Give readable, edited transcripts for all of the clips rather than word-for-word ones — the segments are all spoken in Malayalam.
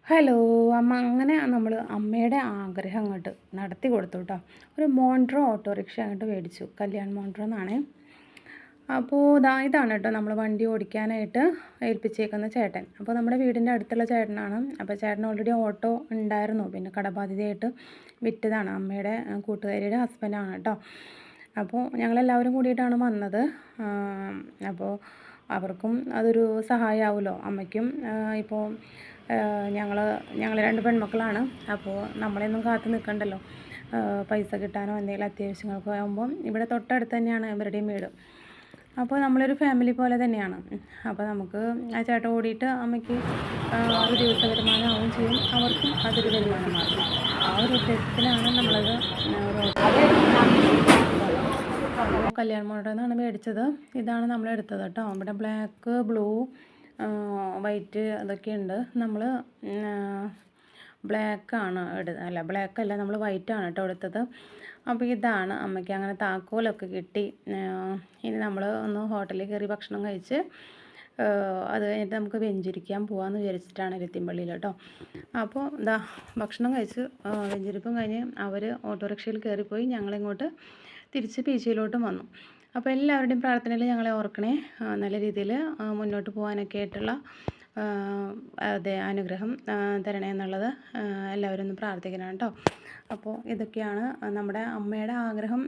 ഹലോ. അങ്ങനെ നമ്മൾ അമ്മയുടെ ആഗ്രഹം അങ്ങോട്ട് നടത്തി കൊടുത്തു കേട്ടോ. ഒരു മോണ്ട്രോ ഓട്ടോറിക്ഷ അങ്ങോട്ട് മേടിച്ചു. കല്യാൺ മോണ്ട്രോ എന്നാണ്. അപ്പോൾ ഇതാണ് കേട്ടോ നമ്മൾ വണ്ടി ഓടിക്കാനായിട്ട് ഏൽപ്പിച്ചേക്കുന്ന ചേട്ടൻ. അപ്പോൾ നമ്മുടെ വീടിൻ്റെ അടുത്തുള്ള ചേട്ടനാണ്. അപ്പോൾ ചേട്ടൻ ഓൾറെഡി ഓട്ടോ ഉണ്ടായിരുന്നു. പിന്നെ കടബാധ്യതയായിട്ട് വിറ്റതാണ്. അമ്മയുടെ കൂട്ടുകാരിയുടെ ഹസ്ബൻഡാണ് കേട്ടോ. അപ്പോൾ ഞങ്ങളെല്ലാവരും കൂടിയിട്ടാണ് വന്നത്. അപ്പോൾ അവർക്കും അതൊരു സഹായമാവുമല്ലോ. അമ്മയ്ക്കും ഇപ്പോൾ ഞങ്ങൾ രണ്ട് പെൺമക്കളാണ്. അപ്പോൾ നമ്മളെയൊന്നും കാത്തു നിൽക്കണ്ടല്ലോ. പൈസ കിട്ടാനോ എന്തെങ്കിലും അത്യാവശ്യങ്ങൾക്കോ ആകുമ്പം ഇവിടെ തൊട്ടടുത്ത് തന്നെയാണ് ഇവരുടെയും വീട്. അപ്പോൾ നമ്മളൊരു ഫാമിലി പോലെ തന്നെയാണ്. അപ്പോൾ നമുക്ക് ആ ചേട്ടൻ ഓടിയിട്ട് അമ്മയ്ക്ക് ഒരു ദിവസ വരുമാനമാവുകയും ചെയ്യും, അവർക്കും അതൊരു വരുമാനമാകും. ആ ഒരു ഉദ്ദേശത്തിലാണ് നമ്മളത് കല്യാൺ മോണ്ട്രോ എന്നാണ് മേടിച്ചത്. ഇതാണ് നമ്മൾ എടുത്തത് കേട്ടോ. ഇവിടെ ബ്ലാക്ക്, ബ്ലൂ, വൈറ്റ് അതൊക്കെയുണ്ട്. നമ്മൾ ബ്ലാക്കാണ് അല്ല ബ്ലാക്കല്ല, നമ്മൾ വൈറ്റാണ് കേട്ടോ എടുത്തത്. അപ്പോൾ ഇതാണ് അമ്മയ്ക്ക് അങ്ങനെ താക്കോലൊക്കെ കിട്ടി. ഇനി നമ്മൾ ഒന്ന് ഹോട്ടലിൽ കയറി ഭക്ഷണം കഴിച്ച് അത് കഴിഞ്ഞിട്ട് നമുക്ക് വെഞ്ചിരിക്കാൻ പോകാമെന്ന് വിചാരിച്ചിട്ടാണ് ഇരുത്തിമ്പള്ളിയിൽ കേട്ടോ. അപ്പോൾ ഭക്ഷണം കഴിച്ച് വെഞ്ചിരിപ്പും കഴിഞ്ഞ് അവർ ഓട്ടോറിക്ഷയിൽ കയറിപ്പോയി. ഞങ്ങളിങ്ങോട്ട് തിരിച്ച് പീച്ചിയിലോട്ടും വന്നു. അപ്പോൾ എല്ലാവരുടെയും പ്രാർത്ഥനയിൽ ഞങ്ങളെ ഓർക്കണേ. നല്ല രീതിയിൽ മുന്നോട്ട് പോകാനൊക്കെ ആയിട്ടുള്ള അനുഗ്രഹം തരണേ എന്നുള്ളത് എല്ലാവരും ഒന്ന് പ്രാർത്ഥിക്കണം കേട്ടോ. അപ്പോൾ ഇതൊക്കെയാണ് നമ്മുടെ അമ്മയുടെ ആഗ്രഹം.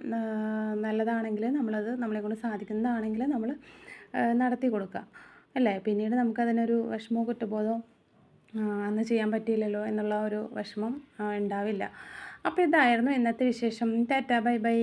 നല്ലതാണെങ്കിൽ നമ്മളത് നമ്മളെക്കൊണ്ട് സാധിക്കുന്നതാണെങ്കിൽ നമ്മൾ നടത്തി കൊടുക്കുക അല്ലേ. പിന്നീട് നമുക്കതിനൊരു വിഷമമോ കുറ്റബോധമോ അന്ന് ചെയ്യാൻ പറ്റിയില്ലല്ലോ എന്നുള്ള ഒരു വിഷമം ഉണ്ടാവില്ല. അപ്പോൾ ഇതായിരുന്നു ഇന്നത്തെ വിശേഷം. Tata, bye bye.